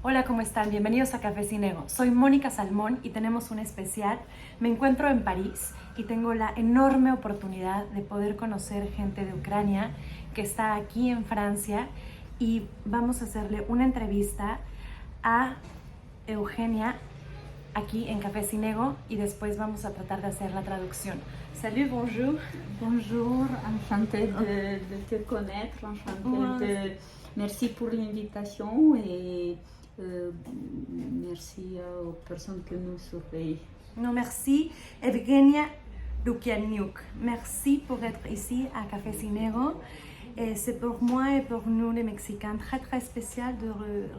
Hola, ¿cómo están? Bienvenidos a Café Cinego. Soy Mónica Salmón y tenemos un especial. Me encuentro en París y tengo la enorme oportunidad de poder conocer gente de Ucrania que está aquí en Francia y vamos a hacerle una entrevista a Eugenia aquí en Café Cinego y después vamos a tratar de hacer la traducción. Salut, bonjour. Bonjour, enchantée de te connaître, enchantée de... Merci pour l'invitation et merci aux personnes que nous surveillent. Non, merci, Evgenia Lukianiuk. Merci pour être ici à Café Cinego. Et c'est pour moi et pour nous les Mexicains très très spécial de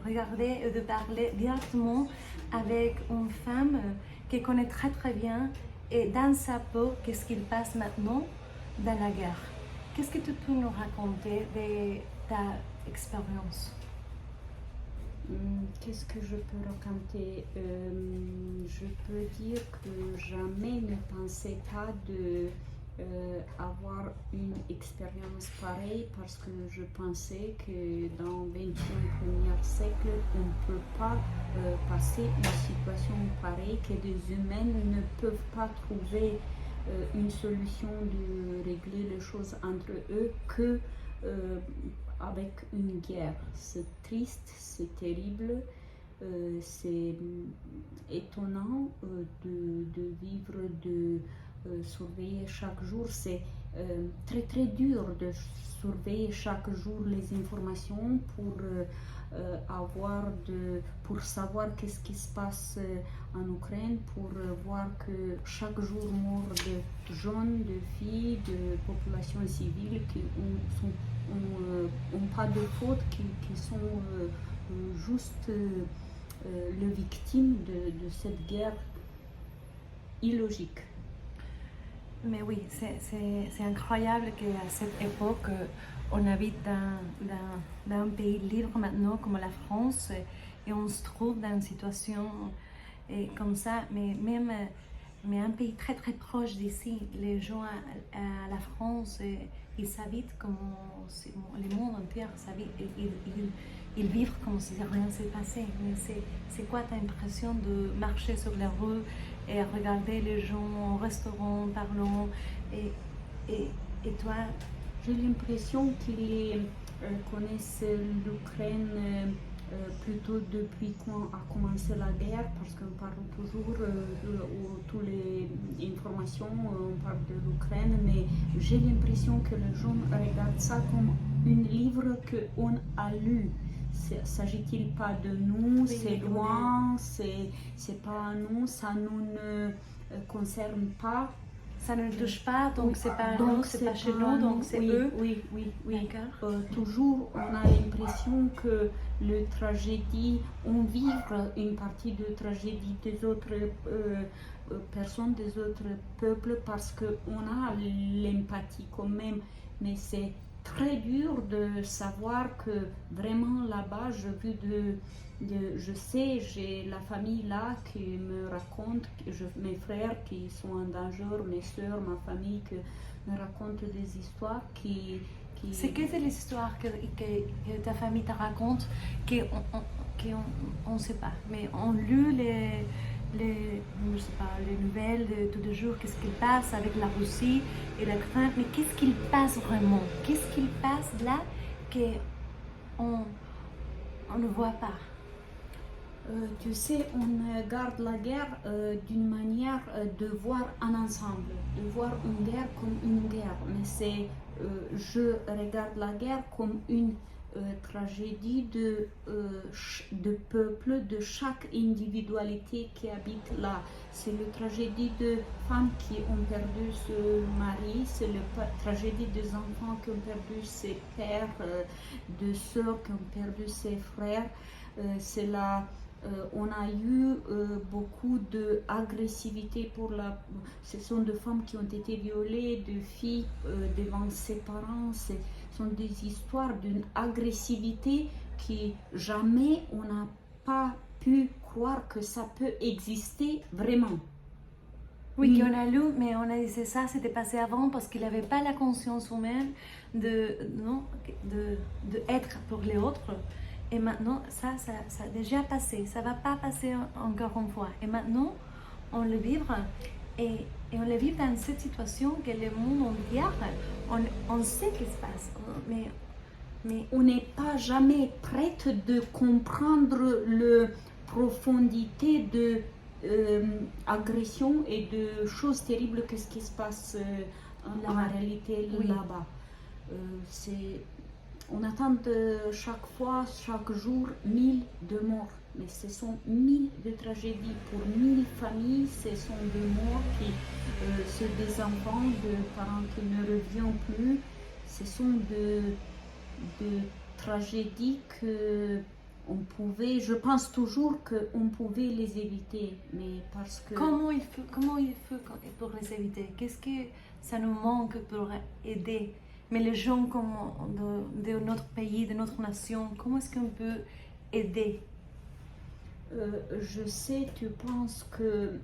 regarder et de parler directement avec une femme qui connaît très très bien et dans sa peau qu'est-ce qu'il passe maintenant dans la guerre. Qu'est-ce que tu peux nous raconter de ta expérience? Qu'est-ce que je peux raconter? Je peux dire que jamais ne pensais pas de avoir une expérience pareille parce que je pensais que dans le 21e siècle, on ne peut pas passer une situation pareille, que des humains ne peuvent pas trouver une solution de régler les choses entre eux que avec une guerre. C'est triste, c'est terrible, c'est étonnant de vivre, de surveiller chaque jour. C'est très très dur de surveiller chaque jour les informations pour savoir qu'est-ce qui se passe en Ukraine, pour voir que chaque jour mort de jeunes, de filles, de populations civiles qui n'ont pas de faute, qui sont juste les victimes de cette guerre illogique. Mais oui, c'est incroyable qu'à cette époque, on habite dans un pays libre maintenant comme la France et on se trouve dans une situation comme ça, mais un pays très très proche d'ici. Les gens à la France, ils s'habitent comme le monde entier, ils vivent comme si rien ne s'est passé. Mais c'est quoi ta impression de marcher sur les rues et regarder les gens au restaurant, parlant et toi? J'ai l'impression qu'ils connaissent l'Ukraine plutôt depuis quand a commencé la guerre, parce qu'on parle toujours toutes les informations, on parle de l'Ukraine, mais j'ai l'impression que les gens regardent ça comme un livre qu'on a lu. S'agit-il pas de nous, oui, c'est loin, c'est pas à nous, ça nous ne concerne pas. Ça ne nous touche pas, donc c'est pas nous, c'est pas chez nous, donc c'est eux. Oui. Toujours, on a l'impression que le tragédie, on vit une partie de tragédie des autres personnes, des autres peuples, parce qu'on a l'empathie quand même, mais c'est très dur de savoir que vraiment là-bas, je sais, j'ai la famille là qui me raconte, mes frères qui sont en danger, mes soeurs, ma famille qui me racontent des histoires qui... C'est que c'est l'histoire que ta famille te raconte qu'on ne sait pas, mais on lit je sais pas, les nouvelles de tous les jours, qu'est-ce qu'il passe avec la Russie et la crainte, mais qu'est-ce qu'il passe vraiment? Qu'est-ce qu'il passe là qu'on ne voit pas? Tu sais, on garde la guerre d'une manière de voir un ensemble, de voir une guerre comme une guerre, mais je regarde la guerre comme une tragédie de peuple, de chaque individualité qui habite là. C'est la tragédie de femmes qui ont perdu ce mari, c'est la tragédie des enfants qui ont perdu ses pères, de sœurs qui ont perdu ses frères. On a eu beaucoup d'agressivité ce sont des femmes qui ont été violées, de filles devant ses parents. Ce sont des histoires d'une agressivité qui jamais on n'a pas pu croire que ça peut exister vraiment. Oui, qu'on a lu, mais on a dit c'est ça, c'était passé avant parce qu'il n'avait pas la conscience humaine de être pour les autres. Et maintenant, ça a déjà passé. Ça ne va pas passer encore une fois. Et maintenant, on le vit et on le vit dans cette situation que le monde entier, on sait ce qui se passe. Mais on n'est pas jamais prête de comprendre la profondité de agression et de choses terribles que ce qui se passe en réalité là-bas. On attend chaque fois, chaque jour, 1000 de morts. Mais ce sont 1000 de tragédies pour 1000 familles. Ce sont des morts qui, c'est des enfants, de parents qui ne reviennent plus. Ce sont de tragédies que on pouvait, je pense toujours qu'on pouvait les éviter, mais parce que... Comment il faut pour les éviter? Qu'est-ce que ça nous manque pour aider? Mais les gens comme de notre pays, de notre nation, comment est-ce qu'on peut aider? Je sais, tu penses que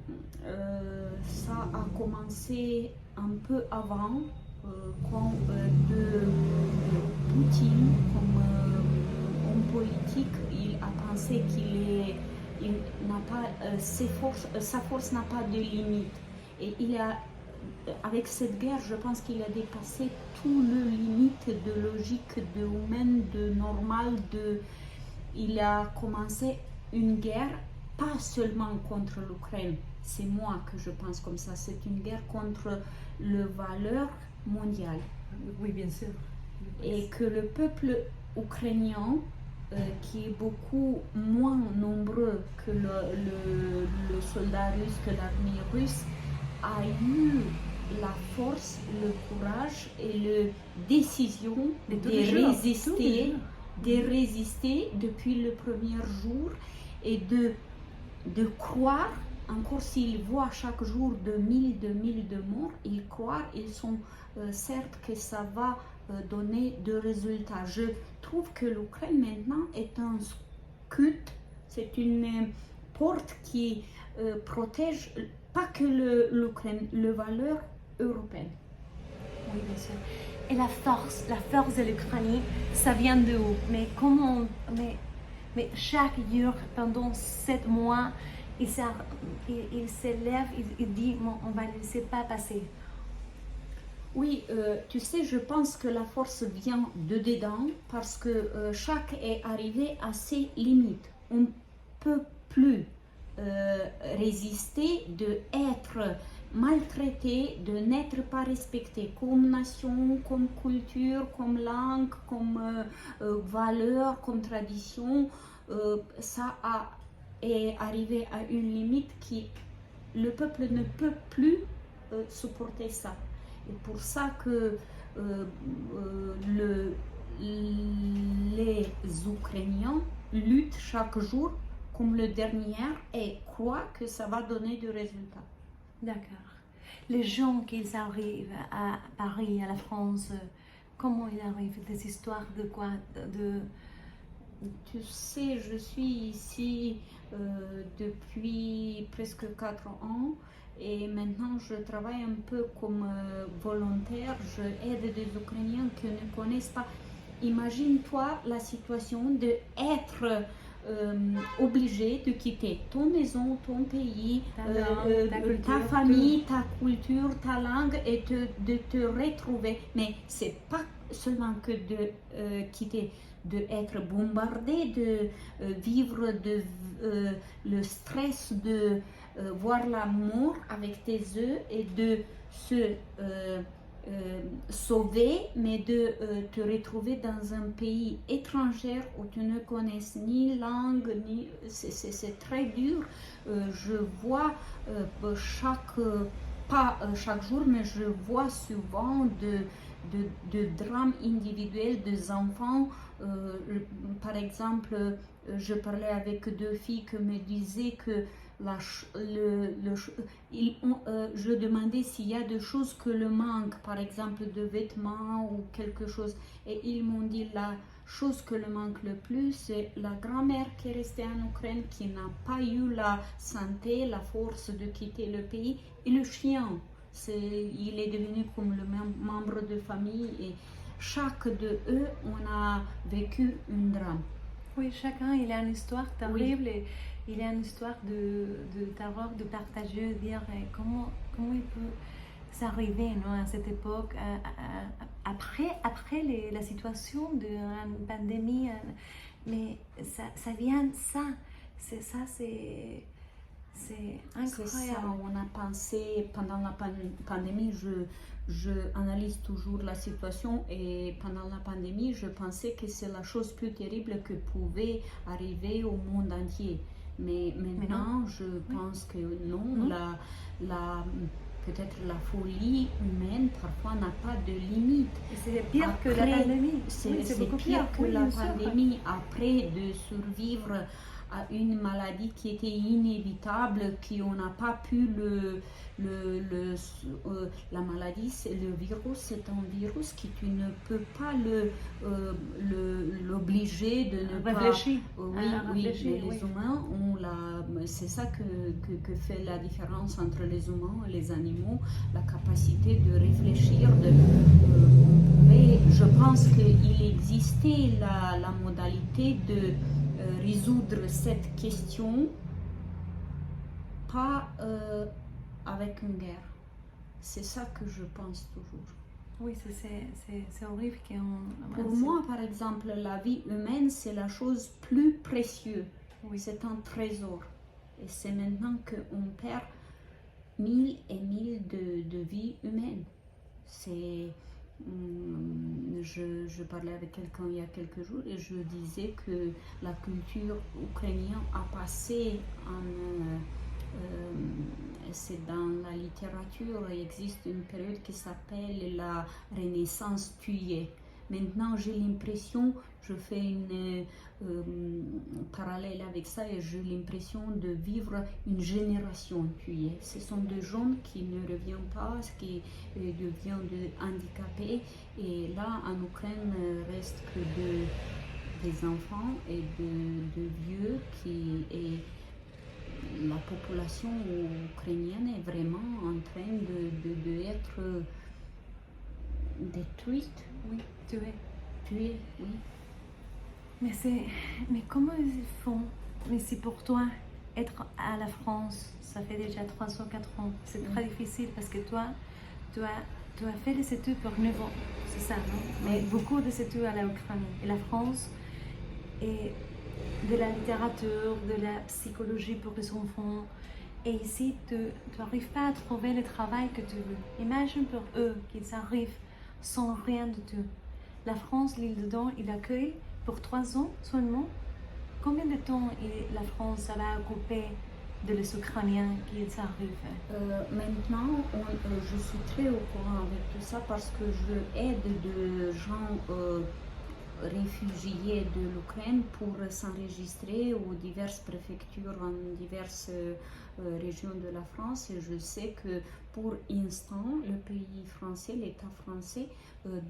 ça a commencé un peu avant, quand de Poutine, comme homme politique, il a pensé il n'a pas sa force n'a pas de limite. Et avec cette guerre, je pense qu'il a dépassé tout le limite de logique, de humaine, de normal, il a commencé une guerre, pas seulement contre l'Ukraine, c'est moi que je pense comme ça, c'est une guerre contre les valeurs mondiales. Oui, bien sûr. Et que le peuple ukrainien, qui est beaucoup moins nombreux que le soldat russe, que l'armée russe, a eu la force, le courage et la décision de résister depuis le premier jour et de croire, encore s'ils voient chaque jour de 1000 de morts, ils croient, ils sont certes que ça va donner des résultats. Je trouve que l'Ukraine maintenant est un scut, c'est une porte qui protège pas que l'Ukraine, les valeurs européennes. Oui, bien sûr. Et la force de l'Ukraine, ça vient de où? Mais comment? Mais chaque jour, pendant 7 mois, il s'élève, il dit, bon, on va ne laisser pas passer. Oui, tu sais, je pense que la force vient de dedans parce que chaque est arrivé à ses limites. On ne peut plus résister d'être maltraité, de n'être pas respecté comme nation, comme culture, comme langue, comme valeur, comme tradition. Ça est arrivé à une limite qui le peuple ne peut plus supporter ça. Et pour ça que les Ukrainiens luttent chaque jour comme le dernier et croient que ça va donner du résultat. D'accord. Les gens qui arrivent à Paris, à la France, comment ils arrivent? Des histoires de quoi? Tu sais, je suis ici depuis presque 4 ans. Et maintenant, je travaille un peu comme volontaire. Je aide des Ukrainiens qui ne connaissent pas. Imagine-toi la situation d'être obligé de quitter ton maison, ton pays, ta famille, ta culture, ta langue et de te retrouver. Mais c'est pas seulement que de quitter, d'être bombardé, de vivre le stress de voir la mort avec tes yeux et de se sauver, mais de te retrouver dans un pays étranger où tu ne connais ni langue, ni... C'est très dur. Je vois pas chaque jour, mais je vois souvent de drames individuels des enfants. Par exemple, je parlais avec 2 filles qui me disaient que je demandais s'il y a des choses que le manque, par exemple de vêtements ou quelque chose, et ils m'ont dit la chose que le manque le plus, c'est la grand-mère qui est restée en Ukraine, qui n'a pas eu la santé, la force de quitter le pays, et le chien. Il est devenu comme le même membre de famille, et chaque de eux, on a vécu un drame. Oui, chacun, il a une histoire terrible et il a une histoire de terreur, de partager, de dire comment il peut s'arriver à cette époque, après la situation de une pandémie, mais ça vient de ça. C'est incroyable. C'est ça, on a pensé pendant la pandémie, je analyse toujours la situation et pendant la pandémie, je pensais que c'est la chose plus terrible que pouvait arriver au monde entier. Mais maintenant, je pense que non. Peut-être la folie humaine parfois n'a pas de limite. C'est pire que la pandémie. C'est beaucoup pire que la pandémie. Après de survivre à une maladie qui était inévitable, qu'on n'a pas pu la maladie, le virus, c'est un virus que tu ne peux pas l'obliger de ne réfléchir. pas... Oui, les humains ont c'est ça que fait la différence entre les humains et les animaux, la capacité de réfléchir, je pense qu'il existait la modalité de résoudre cette question pas avec une guerre. C'est ça que je pense toujours. Oui, c'est horrible. Pour moi, par exemple, la vie humaine, c'est la chose plus précieuse. Oui. C'est un trésor. Et c'est maintenant qu'on perd 1000 et 1000 de vies humaines. Je parlais avec quelqu'un il y a quelques jours et je disais que la culture ukrainienne a passé c'est dans la littérature, il existe une période qui s'appelle la Renaissance tuée. Maintenant, j'ai l'impression, je fais une parallèle avec ça et j'ai l'impression de vivre une génération tuée. Ce sont des jeunes qui ne reviennent pas, qui deviennent handicapés. Et là, en Ukraine, reste que des enfants et de vieux et la population ukrainienne est vraiment en train d'être détruite. Oui, tuée, oui. Mais comment ils font? Mais c'est pour toi, être à la France, ça fait déjà 3 ou 4 ans. C'est très difficile parce que toi, tu as fait des études pour nouveau, c'est ça, non? Mais beaucoup de études à l'Ukraine et la France, et de la littérature, de la psychologie pour les enfants. Et ici, tu n'arrives pas à trouver le travail que tu veux. Imagine pour eux qu'ils arrivent sans rien du tout. La France, l'île-de-Don, il accueille pour 3 ans seulement. Combien de temps la France ça va occuper de les Ukrainiens qui arrivent? Maintenant, je suis très au courant avec tout ça parce que je aide des gens réfugiés de l'Ukraine pour s'enregistrer aux diverses préfectures en diverses régions de la France. Et je sais que pour l'instant, le pays français, l'État français, offre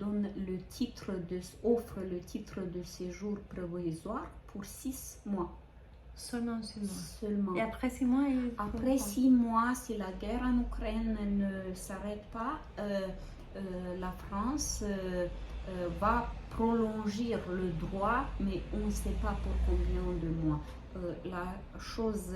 le titre de séjour provisoire pour 6 mois. Seulement 6 mois. Seulement. Et après 6 mois, après 6 mois, si la guerre en Ukraine ne s'arrête pas, la France va prolonger le droit, mais on ne sait pas pour combien de mois. La chose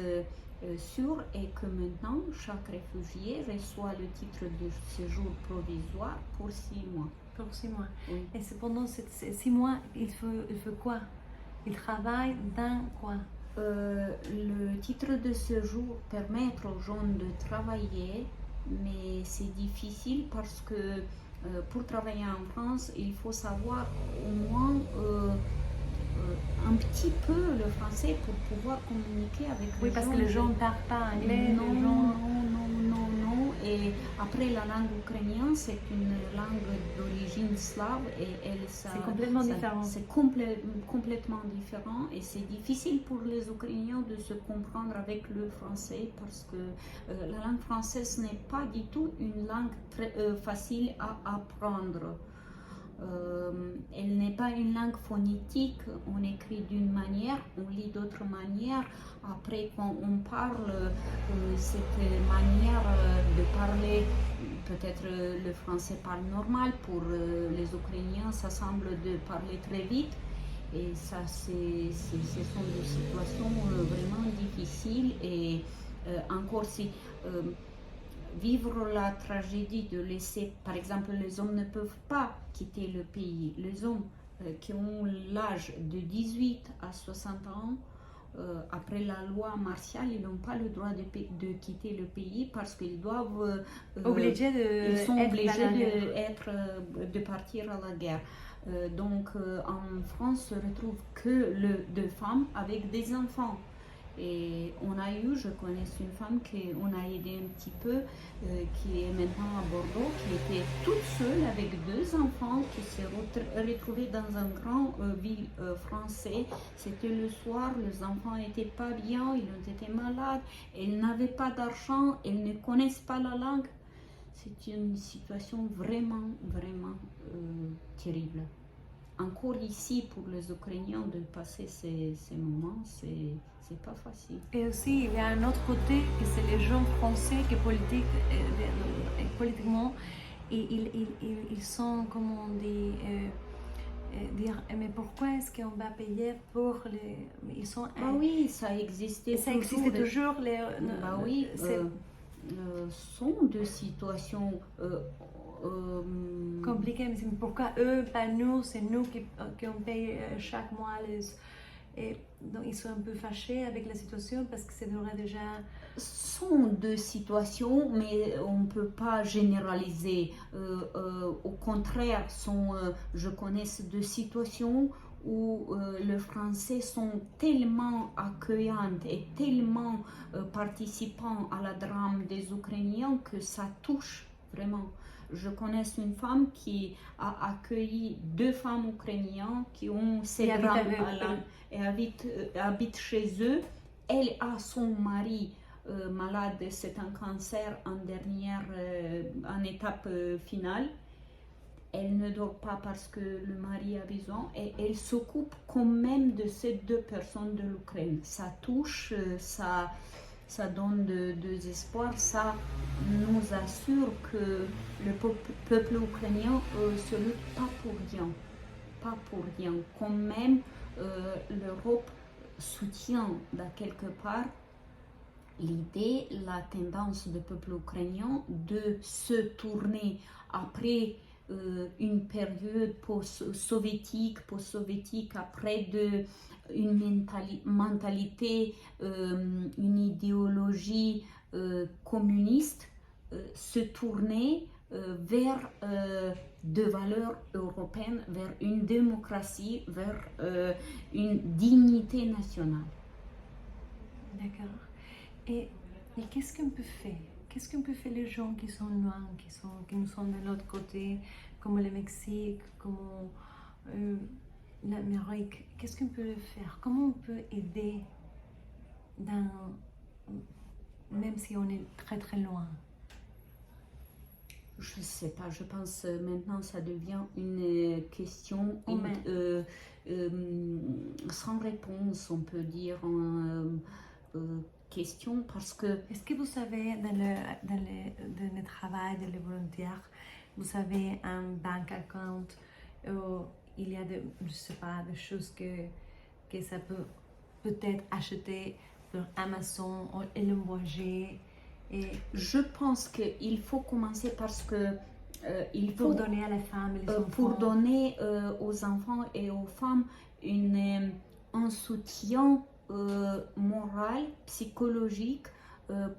sûre est que maintenant, chaque réfugié reçoit le titre de séjour provisoire pour 6 mois. Pour 6 mois. Oui. Et cependant, ces 6 mois, il fait quoi? Il travaille dans quoi? Le titre de séjour permet aux gens de travailler, mais c'est difficile parce que pour travailler en France, il faut savoir au moins un petit peu le français pour pouvoir communiquer avec les gens. Oui, parce que les gens ne parlent pas anglais. Non. Et après, la langue ukrainienne, c'est une langue d'origine slave et c'est complètement différent. C'est complètement différent et c'est difficile pour les Ukrainiens de se comprendre avec le français parce que la langue française n'est pas du tout une langue très facile à apprendre. Elle n'est pas une langue phonétique, on écrit d'une manière, on lit d'autre manière. Après, quand on parle, cette manière de parler, peut-être le français parle normal, pour les Ukrainiens, ça semble de parler très vite. Et ça, ce sont des situations vraiment difficiles. Et encore si vivre la tragédie de laisser, par exemple, les hommes ne peuvent pas quitter le pays. Les hommes qui ont l'âge de 18 à 60 ans, après la loi martiale, ils n'ont pas le droit de quitter le pays parce qu'ils doivent, ils sont obligés de partir à la guerre. Donc en France, se retrouve que deux femmes avec des enfants. Et on a eu, je connais une femme qu'on a aidé un petit peu, qui est maintenant à Bordeaux, qui était toute seule avec deux enfants, qui s'est retrouvée dans un grand ville français. C'était le soir, les enfants n'étaient pas bien, ils ont été malades, ils n'avaient pas d'argent, ils ne connaissent pas la langue. C'est une situation vraiment, vraiment terrible. Encore ici, pour les Ukrainiens, de passer ces moments, c'est pas facile. Et aussi, il y a un autre côté, que c'est les gens français qui politiquement, ils sont, comme on dit, dire, mais pourquoi est-ce qu'on va payer pour les... Ils sont... Ah oui, ça existait ça existait toujours. Bah oui, sont de situations compliquées, mais pourquoi eux, pas nous, c'est nous qui on paye chaque mois les... Et donc ils sont un peu fâchés avec la situation parce que c'est déjà... Sont deux situations, mais on ne peut pas généraliser. Au contraire, je connais deux situations où les Français sont tellement accueillants et tellement participants à la drame des Ukrainiens que ça touche vraiment. Je connais une femme qui a accueilli deux femmes ukrainiennes qui ont ces drames et habitent chez eux. Elle a son mari malade, c'est un cancer en étape finale. Elle ne dort pas parce que le mari a besoin et elle s'occupe quand même de ces deux personnes de l'Ukraine. Ça touche, ça donne de espoir, ça nous assure que le peuple ukrainien se lutte pas pour rien. Quand même, l'Europe soutient de quelque part l'idée, la tendance du peuple ukrainien de se tourner après une période post-soviétique, après une mentalité, une idéologie communiste, se tourner vers des valeurs européennes, vers une démocratie, vers une dignité nationale. D'accord. Et qu'est-ce qu'on peut faire? Qu'est-ce qu'on peut faire les gens qui sont loin, qui nous sont de l'autre côté, comme le Mexique, comme l'Amérique? Qu'est-ce qu'on peut faire? Comment on peut aider même si on est très très loin? Je ne sais pas, je pense maintenant ça devient une question sans réponse, on peut dire. Question parce que... Est-ce que vous savez, dans le travail, dans le volontaire, vous savez un bank account où il y a je sais pas, des choses que ça peut peut-être acheter sur Amazon et l'envoyer? Et je pense qu'il faut commencer parce que il faut pour donner à la femme et les enfants. Pour donner aux enfants et aux femmes un soutien moral, psychologique,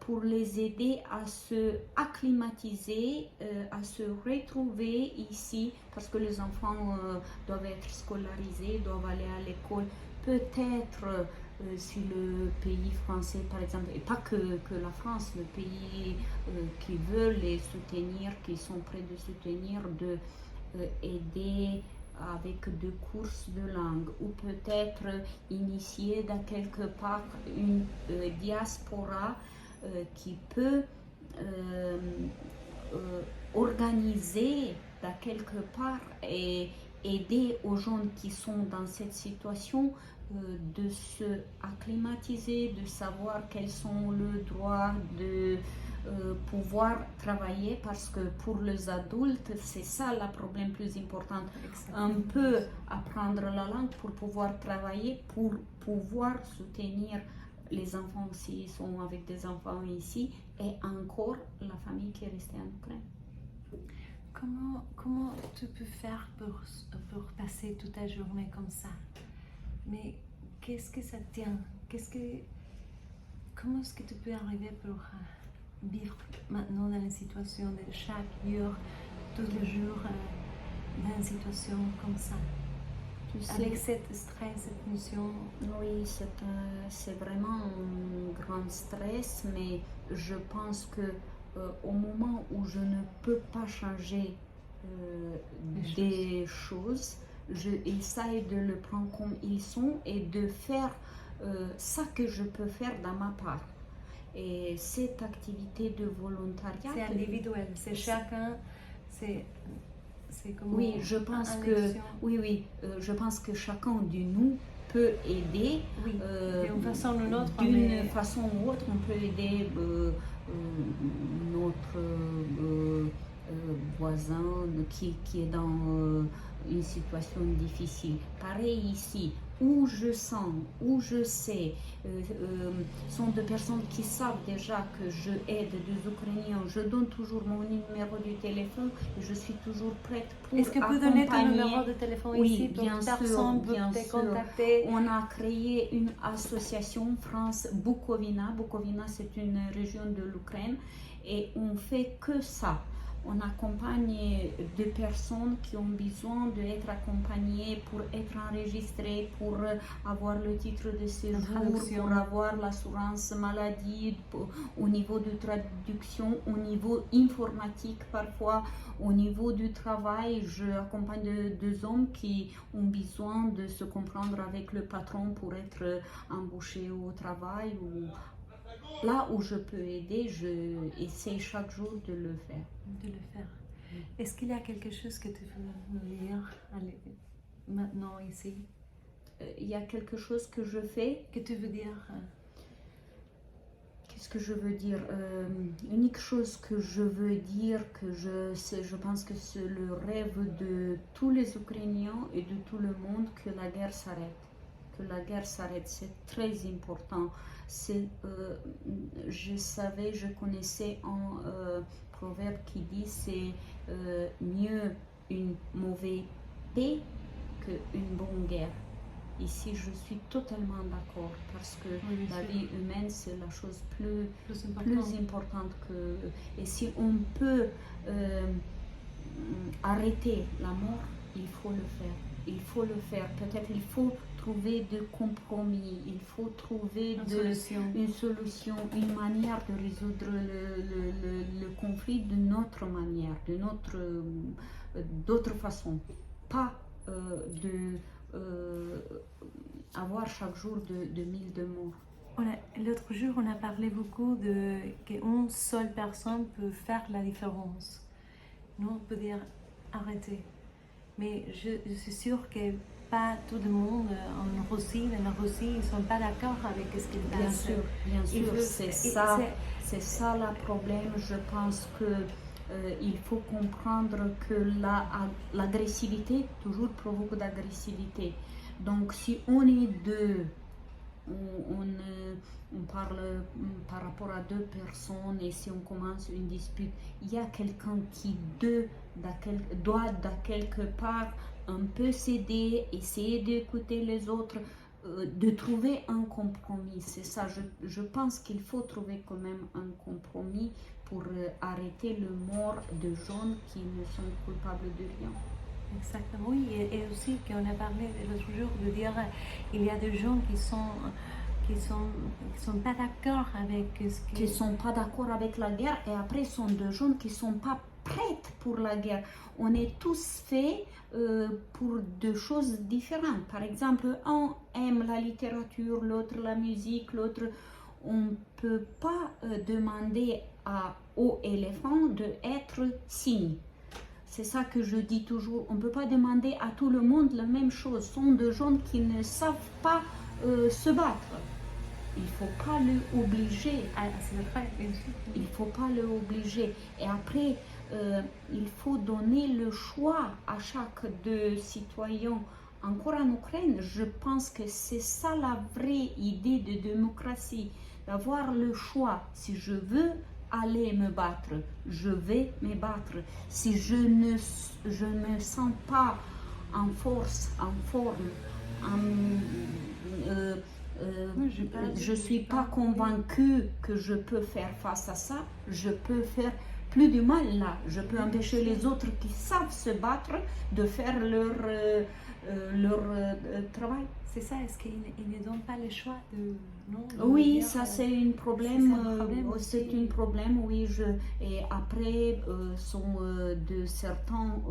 pour les aider à se acclimatiser, à se retrouver ici, parce que les enfants doivent être scolarisés, doivent aller à l'école. Peut-être si le pays français, par exemple, et pas que la France, le pays qui veut les soutenir, qui sont prêts de soutenir, de aider avec des courses de langue, ou peut-être initier dans quelque part une diaspora qui peut organiser dans quelque part et aider aux gens qui sont dans cette situation de se acclimatiser, de savoir quels sont les droits de pouvoir travailler, parce que pour les adultes, c'est ça le problème plus important. On peut apprendre la langue pour pouvoir travailler, pour pouvoir soutenir les enfants s'ils sont avec des enfants ici, et encore la famille qui est restée en Ukraine. Comment tu peux faire pour passer toute ta journée comme ça? Mais qu'est-ce que ça tient? Comment est-ce que tu peux arriver pour vivre maintenant dans une situation de chaque jour, tous les jours, dans une situation comme ça? Tu sais, avec cette stress, cette tension? Oui, c'est vraiment un grand stress, mais je pense que au moment où je ne peux pas changer des choses, je essaye de le prendre comme ils sont et de faire ça que je peux faire dans ma part. Et cette activité de volontariat... C'est individuel, c'est chacun, c'est comme oui, je pense que je pense que chacun de nous peut aider. Oui, d'une façon ou autre. D'une façon ou autre, on peut aider notre voisin qui est dans une situation difficile. Pareil ici, où je sens, où je sais, sont des personnes qui savent déjà que je aide des Ukrainiens. Je donne toujours mon numéro de téléphone et je suis toujours prête pour accompagner. Est-ce que tu peux donner ton numéro de téléphone ici pour que personne peut te contacter? On a créé une association France-Bukovina. Bukovina, c'est une région de l'Ukraine et on fait que ça. On accompagne des personnes qui ont besoin d'être accompagnées pour être enregistrées, pour avoir le titre de séjour, pour avoir l'assurance maladie, au niveau de traduction, au niveau informatique parfois, au niveau du travail. Je accompagne deux hommes qui ont besoin de se comprendre avec le patron pour être embauchés au travail. Là où je peux aider, je essaie chaque jour de le faire. Est-ce qu'il y a quelque chose que tu veux nous dire maintenant ici? Il y a quelque chose que je fais. Que tu veux dire? Qu'est-ce que je veux dire? Unique chose que je veux dire, que je pense que c'est le rêve de tous les Ukrainiens et de tout le monde, que la guerre s'arrête. Que la guerre s'arrête, c'est très important. Je connaissais un proverbe qui dit c'est mieux une mauvaise paix qu'une bonne guerre. Ici, je suis totalement d'accord parce que la vie humaine, c'est la chose plus importante que... Et si on peut arrêter la mort, il faut le faire. Il faut le faire. Peut-être il faut trouver des compromis, il faut trouver une solution, une manière de résoudre le conflit de notre manière, d'autre façon. Pas avoir chaque jour de 1000 de morts. L'autre jour, on a parlé beaucoup de qu'une seule personne peut faire la différence. Nous, on peut dire arrêter. Mais je suis sûre que pas tout le monde en Russie, dans la Russie, ils ne sont pas d'accord avec ce qu'ils passent. Bien sûr, c'est ça le problème. Je pense que il faut comprendre que l'agressivité toujours provoque d'agressivité. Donc si on est deux, on parle par rapport à deux personnes et si on commence une dispute, il y a quelqu'un qui doit de quelque part un peu céder, essayer d'écouter les autres, de trouver un compromis. C'est ça, je pense qu'il faut trouver quand même un compromis pour arrêter le mort de gens qui ne sont coupables de rien. Exactement, oui, et aussi qu'on a parlé l'autre jour de dire il y a des gens qui sont pas d'accord avec ce qui sont pas d'accord avec la guerre et après sont des gens qui sont pas prêtes pour la guerre. On est tous faits pour deux choses différentes. Par exemple, un aime la littérature, l'autre la musique, l'autre... On ne peut pas demander aux éléphants d'être cygne. C'est ça que je dis toujours. On ne peut pas demander à tout le monde la même chose. Ce sont des gens qui ne savent pas se battre. Il ne faut pas l'obliger. C'est vrai, bien sûr. Il ne faut pas l'obliger. Et après, il faut donner le choix à chaque deux citoyens. Encore en Ukraine, je pense que c'est ça la vraie idée de démocratie, d'avoir le choix. Si je veux aller me battre, je vais me battre. Si je ne me sens pas en force, en forme, je ne suis pas convaincue que je peux faire face à ça, je peux faire plus du mal là. Je peux empêcher les autres qui savent se battre de faire leur travail. C'est ça, est-ce qu'ils ne donnent pas le choix de... Non, Oui, dire, ça c'est un problème. C'est un problème, oui. Et après, sont de certaines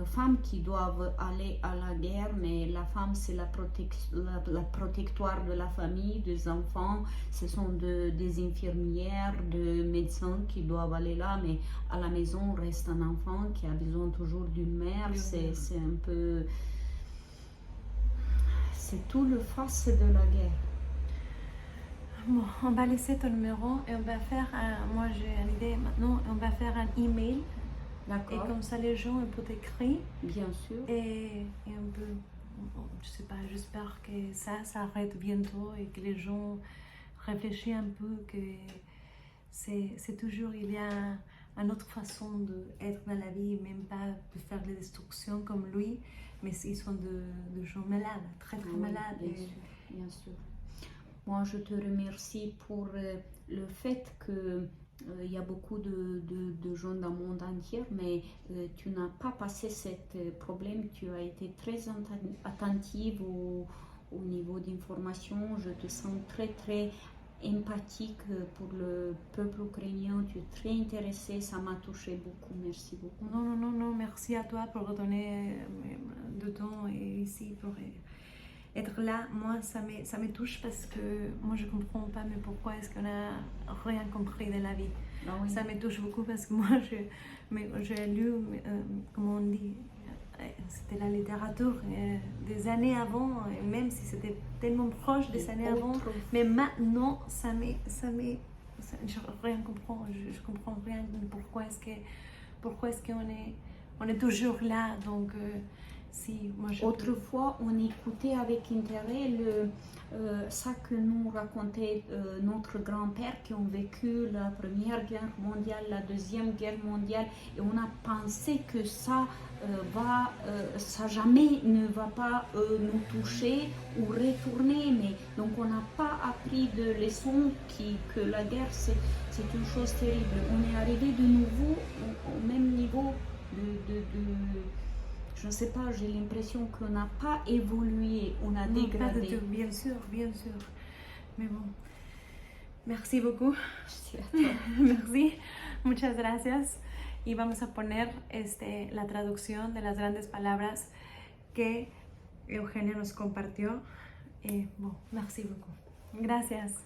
femmes qui doivent aller à la guerre, mais la femme c'est la protectoire de la famille, des enfants. Ce sont des infirmières, des médecins qui doivent aller là, mais à la maison reste un enfant qui a besoin toujours d'une mère. C'est un peu... C'est tout le face de la guerre. Bon, on va laisser ton numéro et on va faire moi j'ai une idée maintenant, on va faire un email. D'accord. Et comme ça les gens peuvent écrire. Bien sûr. Et on peut, je sais pas, j'espère que ça s'arrête bientôt et que les gens réfléchissent un peu que c'est toujours, il y a une autre façon d'être dans la vie, même pas de faire des destructions comme lui, mais ils sont de gens malades, très malades. Bien sûr. Moi, je te remercie pour le fait que il y a beaucoup de gens dans le monde entier, mais tu n'as pas passé ce problème, tu as été très attentive au niveau d'information. Je te sens très empathique pour le peuple ukrainien, tu es très intéressée, ça m'a touché beaucoup, merci beaucoup. Non, merci à toi pour redonner du temps ici pour être là. Moi ça me touche parce que moi je comprends pas mais pourquoi est-ce qu'on a rien compris de la vie. Ah oui. Ça me touche beaucoup parce que moi j'ai lu, comment on dit, c'était la littérature des années avant, et même si c'était tellement proche des années avant, mais maintenant je rien comprends, je comprends rien pourquoi est-ce qu'on est toujours là, donc si moi autrefois on écoutait avec intérêt ça que nous racontait notre grand-père qui ont vécu la Première Guerre mondiale, la Deuxième Guerre mondiale, et on a pensé que ça ça jamais ne va pas nous toucher ou retourner, mais donc on n'a pas appris de leçons que la guerre c'est une chose terrible. On est arrivé de nouveau au même niveau je ne sais pas, j'ai l'impression qu'on n'a pas évolué, on a dégradé. Pas de tout, bien sûr. Mais bon, merci beaucoup. Merci à toi. Merci, muchas gracias. Y vamos a poner la traducción de las grandes palabras que Eugenio nos compartió. Bon, merci beaucoup. Gracias.